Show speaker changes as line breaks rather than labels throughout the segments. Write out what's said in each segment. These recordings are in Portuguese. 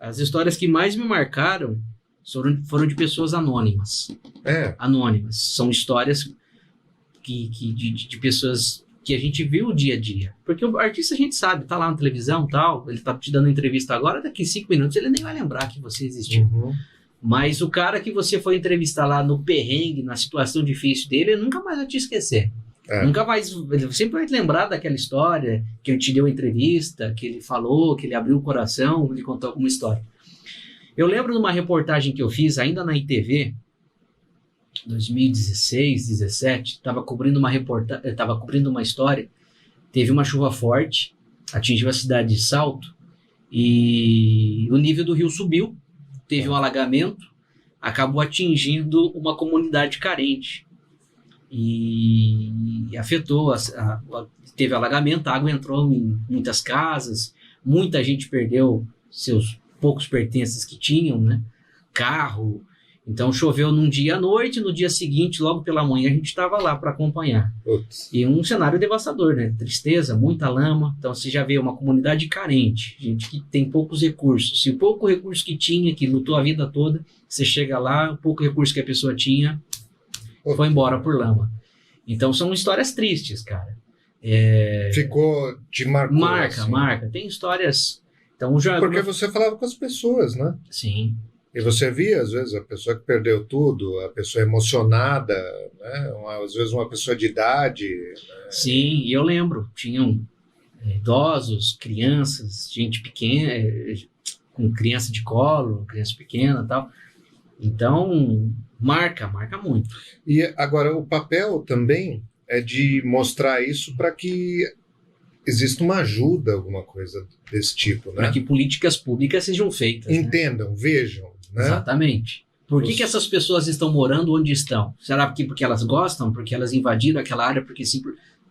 as histórias que mais me marcaram foram de pessoas anônimas. Anônimas. São histórias de pessoas que a gente viu o dia a dia. Porque o artista a gente sabe, tá lá na televisão e tal, ele tá te dando entrevista agora, daqui 5 minutos ele nem vai lembrar que você existiu.
Uhum.
Mas o cara que você foi entrevistar lá no perrengue, na situação difícil dele, ele nunca mais vai te esquecer. Nunca mais, ele sempre vai te lembrar daquela história, que ele te deu entrevista, que ele falou, que ele abriu o coração, ele contou alguma história. Eu lembro de uma reportagem que eu fiz ainda na ITV, 2016, 17, estava cobrindo uma história, teve uma chuva forte, atingiu a cidade de Salto, e o nível do rio subiu, teve um alagamento, acabou atingindo uma comunidade carente. E afetou, teve alagamento, a água entrou em muitas casas, muita gente perdeu seus poucos pertences que tinham, né? Carro. Então choveu num dia à noite, no dia seguinte, logo pela manhã, a gente estava lá para acompanhar.
Ups.
E um cenário devastador, né? Tristeza, muita lama. Então você já vê uma comunidade carente, gente que tem poucos recursos. Se o pouco recurso que tinha, que lutou a vida toda, você chega lá, o pouco recurso que a pessoa tinha, foi embora por lama. Então são histórias tristes, cara.
Ficou, te marcou.
Marca. Tem histórias... Então,
porque você falava com as pessoas, né?
Sim.
E você via, às vezes, a pessoa que perdeu tudo, a pessoa emocionada, né? Às vezes uma pessoa de idade. Né?
Sim, e eu lembro. Tinham idosos, crianças, gente pequena, com criança de colo, criança pequena e tal. Então, marca muito.
E agora, o papel também é de mostrar isso para que exista uma ajuda, alguma coisa desse tipo, né?
Para que políticas públicas sejam feitas.
Entendam, né? Vejam. Né?
Exatamente. Por que essas pessoas estão morando onde estão? Será porque elas gostam? Porque elas invadiram aquela área? Porque sim?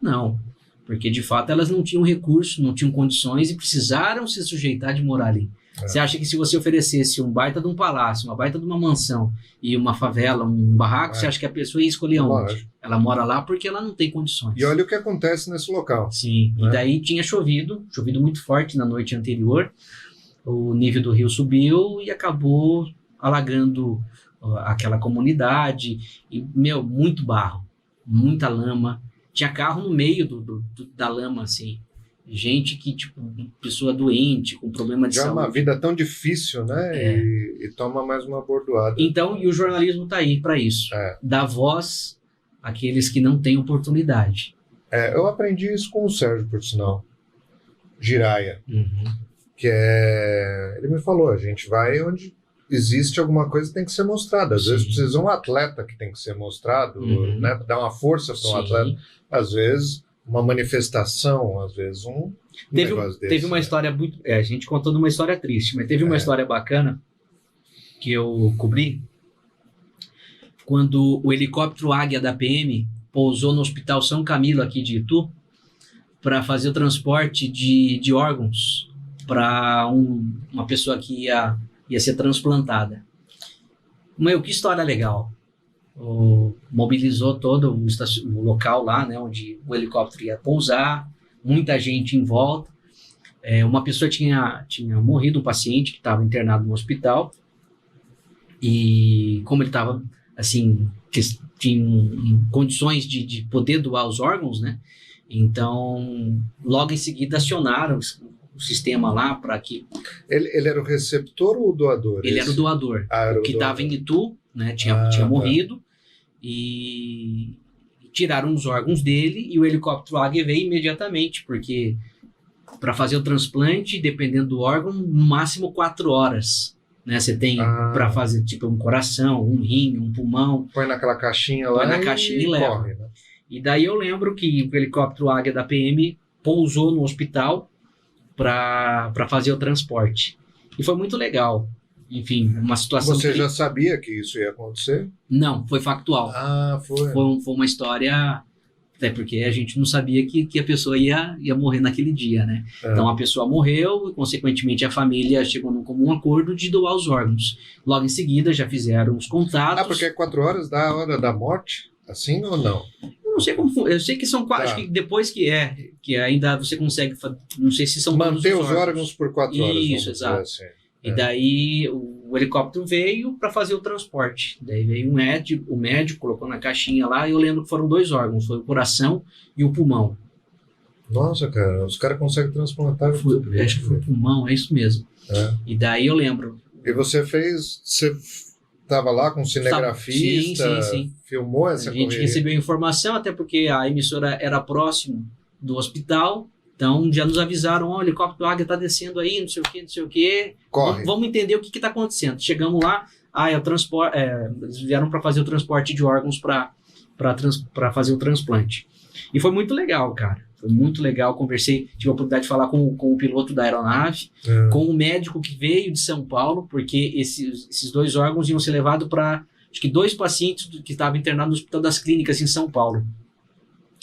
Não. Porque, de fato, elas não tinham recursos, não tinham condições e precisaram se sujeitar de morar ali. Você acha que se você oferecesse um baita de um palácio, uma baita de uma mansão e uma favela, um barraco, você acha que a pessoa ia escolher onde? Ela mora lá porque ela não tem condições.
E olha o que acontece nesse local.
Sim, né? E daí tinha chovido muito forte na noite anterior, o nível do rio subiu e acabou alagando aquela comunidade, e, muito barro, muita lama, tinha carro no meio da lama, assim. Gente que, tipo, pessoa doente, com problema de saúde.
Já é uma vida tão difícil, né? E toma mais uma bordoada.
Então, e o jornalismo tá aí para isso. Dar voz àqueles que não têm oportunidade.
Eu aprendi isso com o Sérgio, por sinal. Giraia.
Uhum.
Que ele me falou, a gente vai onde existe alguma coisa que tem que ser mostrada. Às vezes precisa um atleta que tem que ser mostrado, né? Dar uma força para um atleta. Às vezes... uma manifestação, às vezes negócio desse.
Teve uma história muito... a gente contou de uma história triste, mas teve uma história bacana que eu cobri quando o helicóptero Águia da PM pousou no Hospital São Camilo, aqui de Itu, para fazer o transporte de órgãos para uma pessoa que ia ser transplantada. Que história legal. Mobilizou todo o local lá, né, onde o helicóptero ia pousar, muita gente em volta. Uma pessoa tinha morrido, um paciente que estava internado no hospital, e como ele estava assim, tinha condições de poder doar os órgãos, né, então logo em seguida acionaram o sistema lá para que...
Ele era o receptor ou o doador?
Ele era o doador, que estava em Itu, né, tinha morrido, e tiraram os órgãos dele, e o helicóptero Águia veio imediatamente, porque para fazer o transplante, dependendo do órgão, no máximo 4 horas, né? Você tem para fazer tipo um coração, um rim, um pulmão.
Põe naquela caixinha lá,
põe na caixinha e leva.
Corre, né?
E daí eu lembro que o helicóptero Águia da PM pousou no hospital para fazer o transporte. E foi muito legal. Enfim, uma situação...
Você já sabia que isso ia acontecer?
Não, foi factual.
Foi.
Foi uma história... Até porque a gente não sabia que a pessoa ia morrer naquele dia, né? Então a pessoa morreu e, consequentemente, a família chegou num comum acordo de doar os órgãos. Logo em seguida já fizeram os contatos.
Porque é 4 horas da hora da morte? Assim ou não?
Eu não sei como... Eu sei que são 4... Acho que depois que ainda você consegue... Não sei se são...
Manter os órgãos por 4 horas.
Isso, exato.
Assim.
E daí o helicóptero veio para fazer o transporte. Daí veio o médico colocou na caixinha lá, e eu lembro que foram 2 órgãos, foi o coração e o pulmão.
Nossa, cara, os caras conseguem transplantar.
Acho que foi o pulmão, é isso mesmo. E daí eu lembro.
E você estava lá com um cinegrafista,
sim.
filmou essa correria?
A gente recebeu informação, até porque a emissora era próximo do hospital, então já nos avisaram, o helicóptero Águia está descendo aí, não sei o quê.
Corre.
Vamos entender o que está acontecendo. Chegamos lá, é o transporte, eles vieram para fazer o transporte de órgãos para fazer o transplante. E foi muito legal, cara. Foi muito legal, tive a oportunidade de falar com o piloto da aeronave, com o médico que veio de São Paulo, porque esses 2 órgãos iam ser levados para, acho que 2 pacientes que estavam internados no Hospital das Clínicas em São Paulo.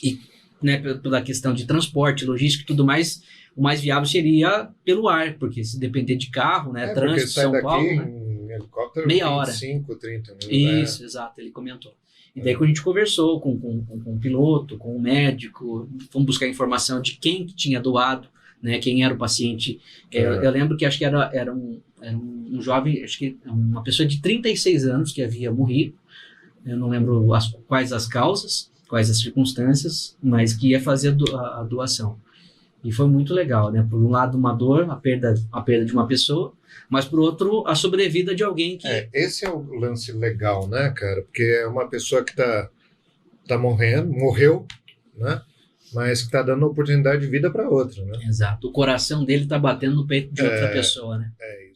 E, né, pela questão de transporte, logística e tudo mais, o mais viável seria pelo ar, porque se depender de carro, né, trânsito de São Paulo,
em helicóptero,
meia hora.
25, 30 minutos.
Isso, exato, ele comentou. E daí quando a gente conversou com o piloto, com o médico, fomos buscar informação de quem que tinha doado, né, quem era o paciente. Eu lembro que acho que era um jovem, acho que uma pessoa de 36 anos que havia morrido. Eu não lembro quais as causas, quais as circunstâncias, mas que ia fazer a doação. E foi muito legal, né? Por um lado, uma dor, a perda de uma pessoa, mas por outro, a sobrevida de alguém que...
Esse é o lance legal, né, cara? Porque é uma pessoa que tá morreu, né? Mas que tá dando oportunidade de vida para outra, né?
Exato. O coração dele tá batendo no peito de outra pessoa, né?
É